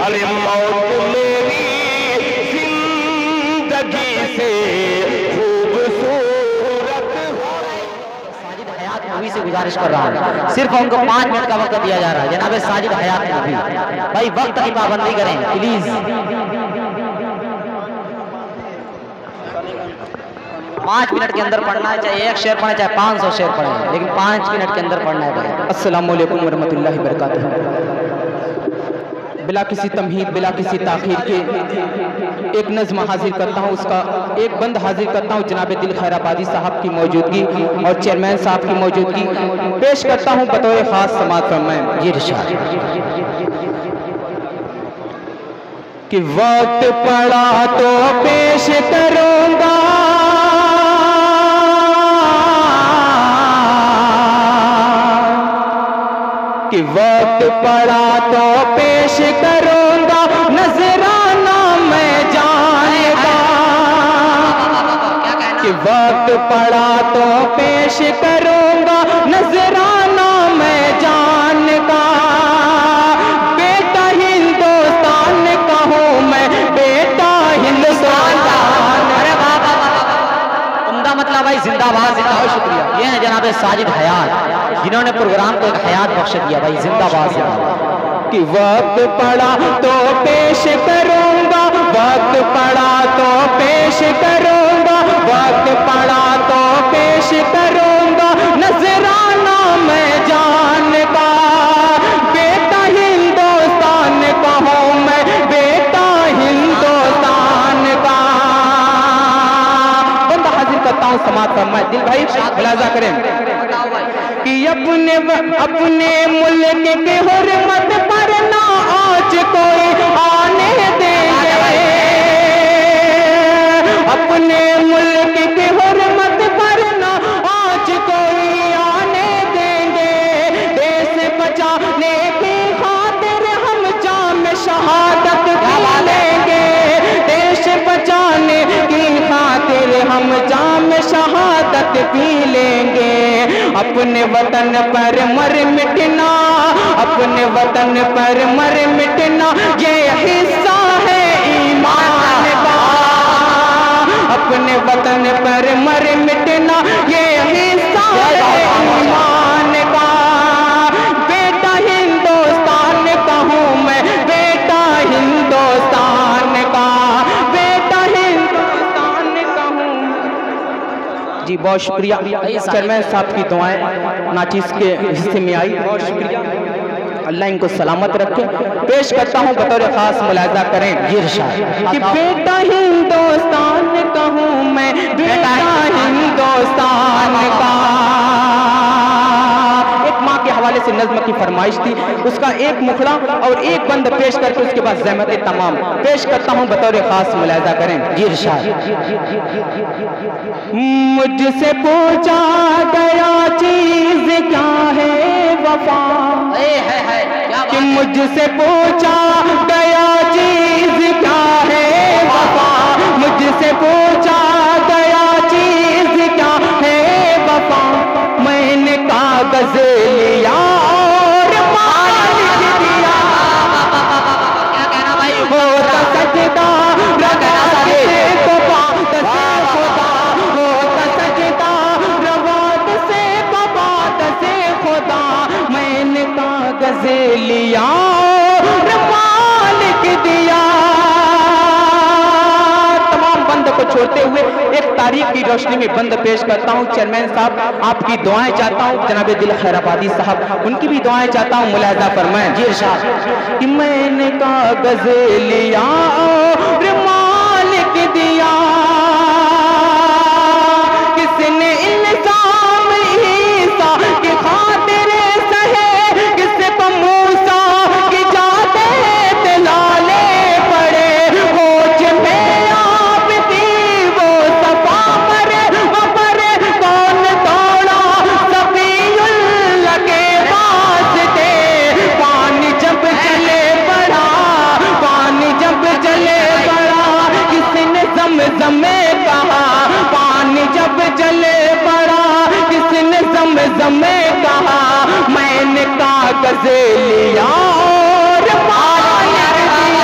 ارے موت میری زندگی سے خوبصورت ساجد حیات مووی سے گزارش کر رہا ہوں، صرف ان کو 5 منٹ کا وقت دیا جا رہا ہے. جناب ساجد حیات مووی بھائی وقت کی پابندی کریں پلیز. 5 منٹ کے اندر پڑھنا ہے، چاہے 1 شعر پڑھیں چاہے 500 شعر پڑھیں، لیکن 5 منٹ کے اندر پڑھنا ہے بھائی. السلام علیکم ورحمۃ اللہ وبرکاتہ. بلا کسی تمہید بلا کسی تاخیر کے ایک نظم حاضر کرتا ہوں، اس کا ایک بند حاضر کرتا ہوں جناب دل خیر آبادی صاحب کی موجودگی اور چیئرمین صاحب کی موجودگی پیش کرتا ہوں بطور خاص سماعت فرمائیں. جی ارشاد. کہ وقت پڑا تو پیش کروں گا کہ وقت پڑا تو پیش کروں گا نذرانہ میں جانے کا کہ وقت پڑا تو پیش کروں گا نذرانہ میں جان کا بیٹا ہندوستان کا ہوں میں بیٹا ہندوستان کا. عمدہ مطلب بھائی زندہ باد زندہ باد. شکریہ. یہ ہیں جناب ساجد حیات جنہوں نے پروگرام کو ایک حیات بخش دیا بھائی. زندہ باد زندہ باد. کہ وقت پڑا تو پیش کروں گا وقت پڑا تو پیش کروں گا وقت پڑا تو پیش کروں گا نذرانہ میں جان کا بیٹا ہندوستان کا ہوں میں بیٹا ہندوستان کا. بندہ حاضر کرتا ہوں سماعت فرمائیں. دل بھائی ملاحظہ کریں کہ اپنے ملک کے حرمت پر نہ آج کوئی آنے دیں گے اپنے ملک کے حرمت پر نہ آج کوئی آنے دیں گے. دیس بچانے کی خاطر ہم جام شہادت پی لیں گے دیش بچانے کی خاطر ہم جام شہادت پی لیں گے. اپنے وطن پر مر مٹنا اپنے وطن پر مر مٹنا یہ حصہ ہے ایمان کا اپنے وطن پر مر مٹنا یہ حصہ ہے ایمان کا. بیٹا ہندوستان کا ہوں میں بیٹا ہندوستان کا بیٹا ہندوستان کا ہوں. جی بہت شکریہ. چیئرمین صاحب کی دعائیں ناچیز کے حصے میں آئی. بہت شکریہ. اللہ ان کو سلامت رکھے. پیش کرتا ہوں بطور خاص ملاحظہ کریں. جی ارشاد. کہ بیٹا ہندوستان کا ہوں میں بیٹا ہندوستان کا. ایک ماں کے حوالے سے نظم کی فرمائش تھی، اس کا ایک مکھڑا اور ایک بند پیش کر کے اس کے بعد زحمت تمام پیش کرتا ہوں بطور خاص ملاحظہ کریں. جی ارشاد. مجھ سے پوچھا گیا چیز کیا ہے وفا کہ مجھ سے پوچھا گیا چیز کیا ہے وفا مجھ سے پوچھا گیا چیز کیا ہے وفا میں نے کاغذ لیا اور مالک دیا ہوتا سجدہ رکھا سے کو بات سے خدا ہوتا سجدہ رواد سے بات سے خدا میں نے کاغذ لیا اور مالک دیا. تمام بند کو چھوڑتے ہوئے ایک تاریخ کی روشنی میں بند پیش کرتا ہوں. چیئرمین صاحب آپ کی دعائیں چاہتا ہوں. جناب دل خیر آبادی صاحب ان کی بھی دعائیں چاہتا ہوں. ملاحظہ فرمائیں. جی ارشاد. کہ میں نے کاغذ لیا اور مالک دیا کس نے الزام عیسیٰ کی خاطر سہے کس کو موسیٰ کی جاتے دلالے پڑے ہوش میں آپ کی وہ صفا پر کون توڑا صفی اللہ کے واسطے. پانی جب چلے پڑا پانی جب چلے پڑا کس نے زمزم میں کہا پانی جب چلے پڑا کس نے زمزم میں کہا میں نے کاغذ لیا اور مالک دیا